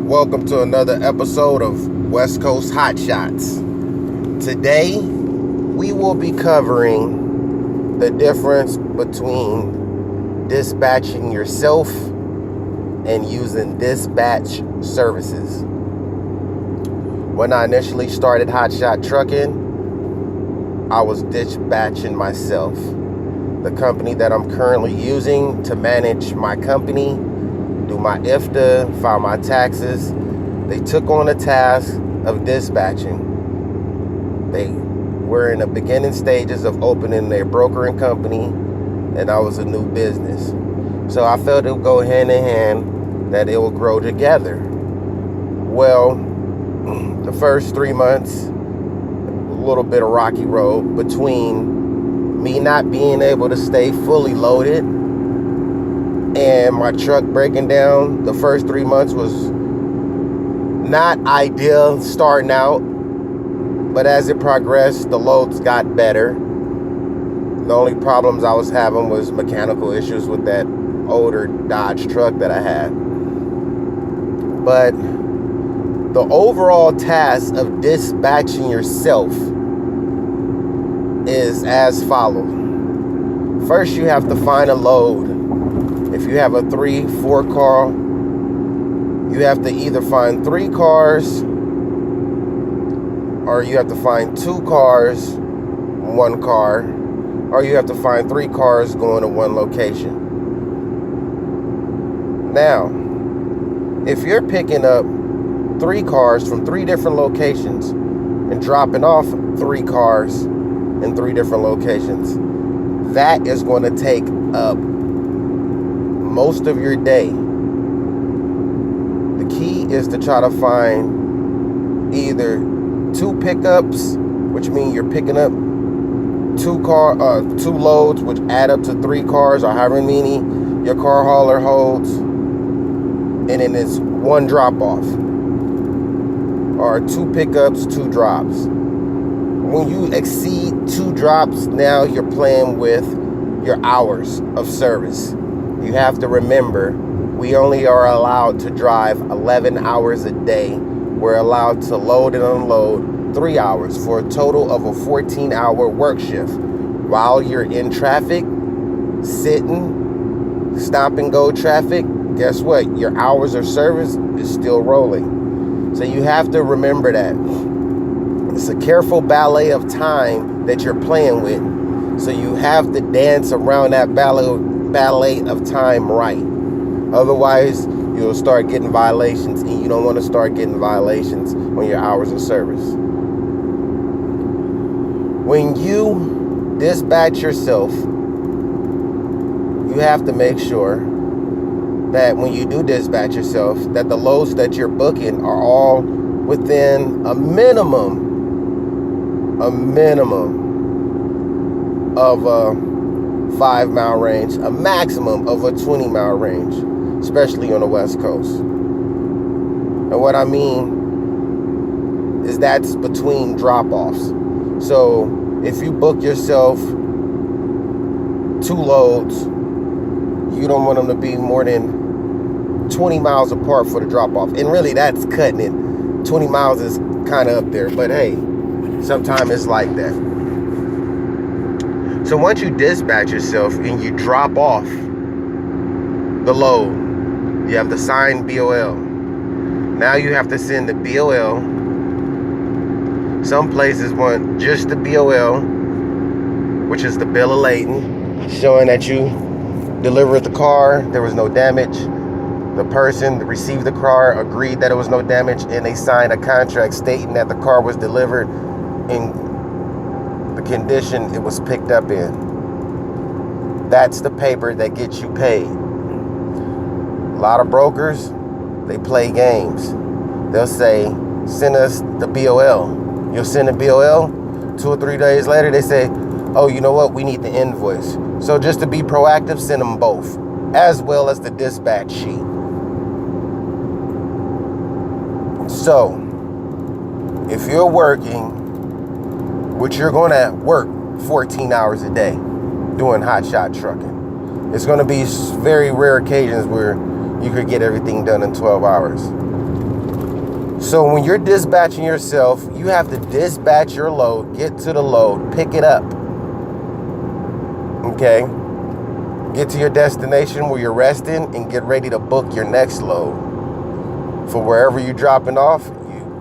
Welcome to another episode of West Coast Hot Shots. Today, we will be covering the difference between dispatching yourself and using dispatch services. When I initially started Hot Shot Trucking, I was dispatching myself. The company that I'm currently using to manage my company, do my IFTA, file my taxes, they took on the task of dispatching. They were in the beginning stages of opening their brokering company, and I was a new business. So I felt it would go hand in hand, that it will grow together. Well, the first 3 months, a little bit of rocky road between me not being able to stay fully loaded and my truck breaking down. The first 3 months was not ideal starting out, but as it progressed, the loads got better. The only problems I was having was mechanical issues with that older Dodge truck that I had. But the overall task of dispatching yourself is as follows. First, you have to find a load. If you have a 3-4 car, you have to either find 3 cars, or you have to find 2 cars, 1 car, or you have to find 3 cars going to one location. Now, if you're picking up 3 cars from 3 different locations and dropping off 3 cars in 3 different locations, that is going to take up most of your day. The key is to try to find either 2 pickups, which means you're picking up 2 loads, which add up to 3 cars, or however many your car hauler holds, and then it's 1 drop off, or 2 pickups, 2 drops. When you exceed 2 drops, now you're playing with your hours of service. You have to remember, we only are allowed to drive 11 hours a day. We're allowed to load and unload 3 hours for a total of a 14-hour work shift. While you're in traffic, sitting, stop and go traffic, guess what? Your hours of service is still rolling. So you have to remember that. It's a careful ballet of time that you're playing with. So you have to dance around that ballet of time right. Otherwise, you'll start getting violations, and you don't want to start getting violations on your hours of service. When you dispatch yourself, you have to make sure that when you do dispatch yourself, that the loads that you're booking are all within a minimum of a 5-mile range, a maximum of a 20-mile range, especially on the West Coast. And what I mean is that's between drop-offs. So if you book yourself 2 loads, you don't want them to be more than 20 miles apart for the drop-off. And really, that's cutting it. 20 miles is kind of up there, but hey, sometimes it's like that. So once you dispatch yourself and you drop off the load, you have the signed BOL. Now you have to send the BOL. Some places want just the BOL, which is the bill of lading, showing that you delivered the car, there was no damage. The person that received the car agreed that it was no damage, and they signed a contract stating that the car was delivered in the condition it was picked up in. That's the paper that gets you paid. A lot of brokers, they play games. They'll say, send us the BOL. You'll send the BOL. 2 or 3 days later, they say, oh, you know what? We need the invoice. So just to be proactive, send them both, as well as the dispatch sheet. So, if you're working, which you're going to work 14 hours a day doing hot shot trucking, it's going to be very rare occasions where you could get everything done in 12 hours. So when you're dispatching yourself, you have to dispatch your load, get to the load, pick it up. Okay? Get to your destination where you're resting and get ready to book your next load. For wherever you're dropping off,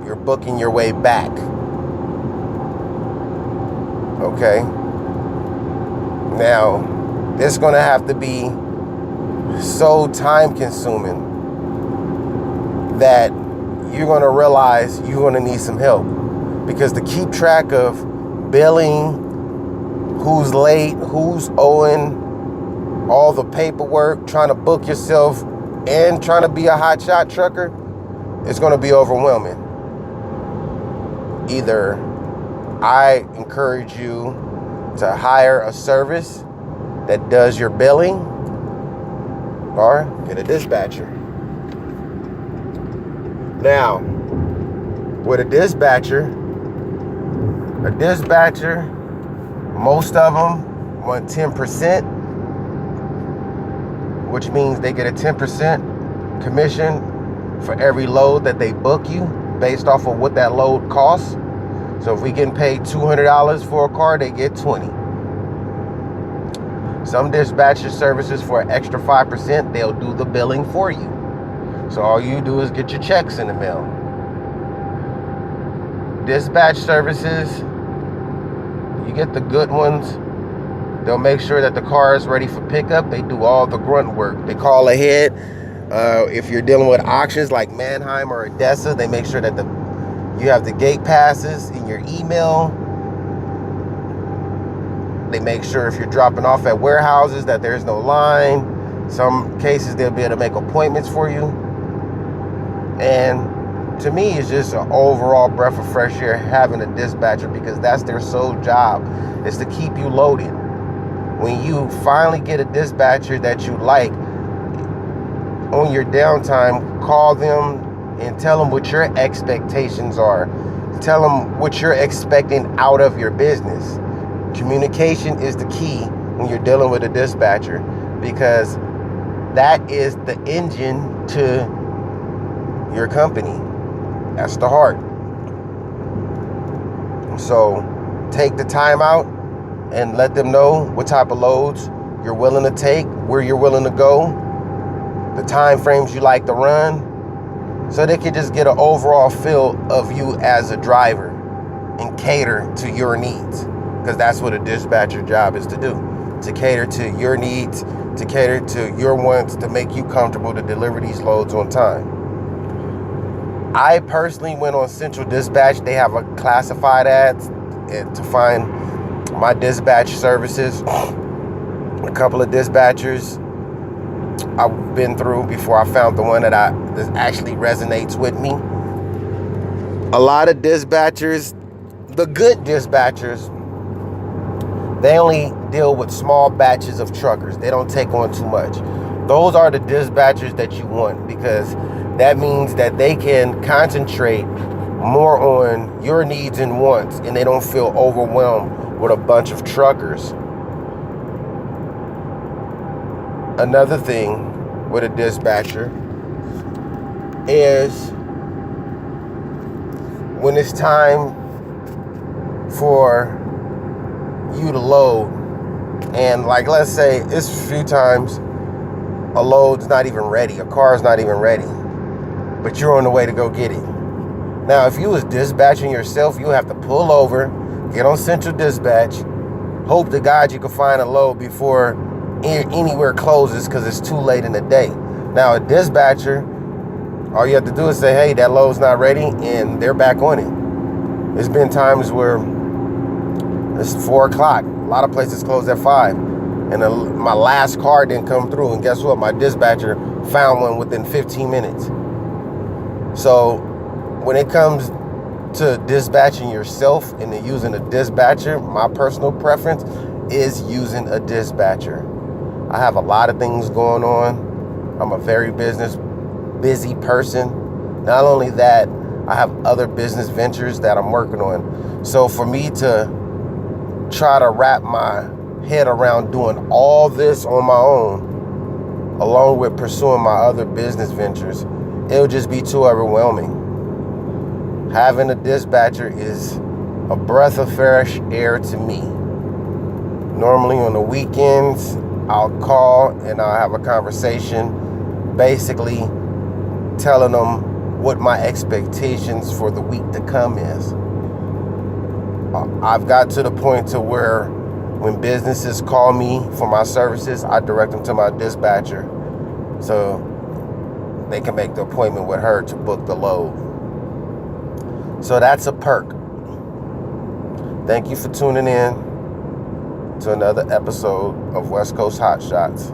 you're booking your way back. Okay? Now, this is going to have to be so time consuming that you're going to realize you're going to need some help. Because to keep track of billing, who's late, who's owing, all the paperwork, trying to book yourself, and trying to be a hotshot trucker, it's going to be overwhelming. Either I encourage you to hire a service that does your billing, or get a dispatcher. Now, with a dispatcher, most of them want 10%, which means they get a 10% commission for every load that they book you based off of what that load costs. So if we getting paid $200 for a car, they get 20. Some dispatcher services for an extra 5%, they'll do the billing for you. So all you do is get your checks in the mail. Dispatch services, you get the good ones. They'll make sure that the car is ready for pickup. They do all the grunt work. They call ahead. If you're dealing with auctions like Manheim or Odessa, they make sure that you have the gate passes in your email. They make sure if you're dropping off at warehouses that there's no line. Some cases they'll be able to make appointments for you. And to me, it's just an overall breath of fresh air having a dispatcher, because that's their sole job, is to keep you loaded. When you finally get a dispatcher that you like, on your downtime, call them and tell them what your expectations are. Tell them what you're expecting out of your business. Communication is the key when you're dealing with a dispatcher, because that is the engine to your company. That's the heart. So take the time out and let them know what type of loads you're willing to take, where you're willing to go, the time frames you like to run, so they can just get an overall feel of you as a driver and cater to your needs. Because that's what a dispatcher job is to do, to cater to your needs, to cater to your wants, to make you comfortable to deliver these loads on time. I personally went on Central Dispatch. They have a classified ads to find my dispatch services. A couple of dispatchers I've been through before I found the one that actually resonates with me. A lot of dispatchers, the good dispatchers, they only deal with small batches of truckers. They don't take on too much. Those are the dispatchers that you want, because that means that they can concentrate more on your needs and wants, and they don't feel overwhelmed with a bunch of truckers. Another thing with a dispatcher is when it's time for you to load, and like, let's say it's a few times a load's not even ready, a car's not even ready, but you're on the way to go get it. Now, if you was dispatching yourself, you have to pull over, get on Central Dispatch, hope to God you can find a load before anywhere closes, because it's too late in the day. Now, a dispatcher, all you have to do is say, hey, that load's not ready, and they're back on it. There's been times where it's 4 o'clock. A lot of places close at 5. And my last car didn't come through. And guess what? My dispatcher found one within 15 minutes. So when it comes to dispatching yourself and then using a dispatcher, my personal preference is using a dispatcher. I have a lot of things going on. I'm a very busy person. Not only that, I have other business ventures that I'm working on. So for me to try to wrap my head around doing all this on my own, along with pursuing my other business ventures, it'll just be too overwhelming. Having a dispatcher is a breath of fresh air to me. Normally on the weekends, I'll call and I'll have a conversation, basically telling them what my expectations for the week to come is. I've got to the point to where when businesses call me for my services, I direct them to my dispatcher so they can make the appointment with her to book the load. So that's a perk. Thank you for tuning in to another episode of West Coast Hot Shots.